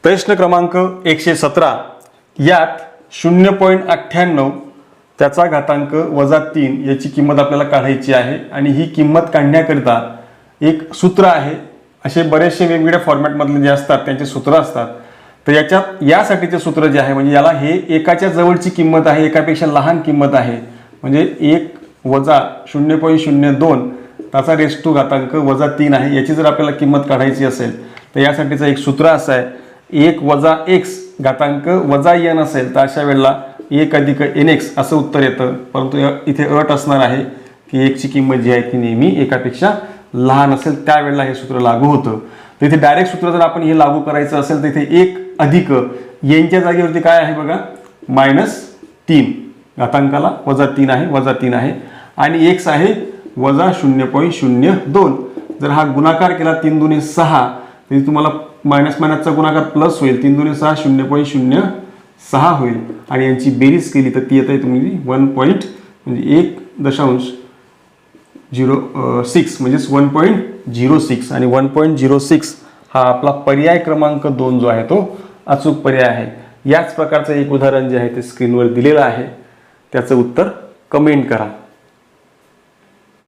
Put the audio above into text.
प्रश्न क्रमांक 117 यात 0.98 त्याचा घातांक वजा 3 याची किंमत आपल्याला काढायची आहे आणि ही किंमत काढण्याकरिता एक सूत्र आहे। असे बरेचसे वेगवेगळ्या फॉर्मॅटमधले जे असतात त्यांचे सूत्र असतात। तर याच्यात यासाठीचे सूत्र जे आहे म्हणजे याला हे एकाच्या जवळची किंमत आहे, एकापेक्षा लहान किंमत आहे म्हणजे 1 वजा 0.02 त्याचा रेस टू घातांक वजा 3 आहे। याची जर आपल्याला किंमत काढायची असेल तर यासाठीचं एक सूत्र असं आहे 1 वजा x घातांक वजा n असेल तर अशा वेळेला 1 अधिक nx असं उत्तर येतं। परंतु इथे अट असणार आहे की x ची किंमत जी आहे ती नेहमी एकापेक्षा लहान असेल त्यावेळेला हे सूत्र लागू होतं। तर इथे डायरेक्ट सूत्र जर आपण हे लागू करायचं असेल तर इथे 1 अधिक n च्या जागेवरती काय आहे बघा -3 घातांकाला वजा 3 आहे, वजा 3 आहे आणि x आहे वजा 0.02। जर हा गुणाकार केला 3 दुने 6 तर तुम्हाला मायनस मायनसचा गुणाकार प्लस होईल 3 दुने 6 0.06 होईल आणि यांची बेरीज केली तर ती येते तुम्ही 1.06 म्हणजेच 1.06 आणि 1.06 हा आपला पर्याय क्रमांक 2 जो आहे तो अचूक पर्याय आहे। याच प्रकारचं एक उदाहरण जे आहे ते स्क्रीनवर दिलेलं आहे, त्याचं उत्तर कमेंट करा।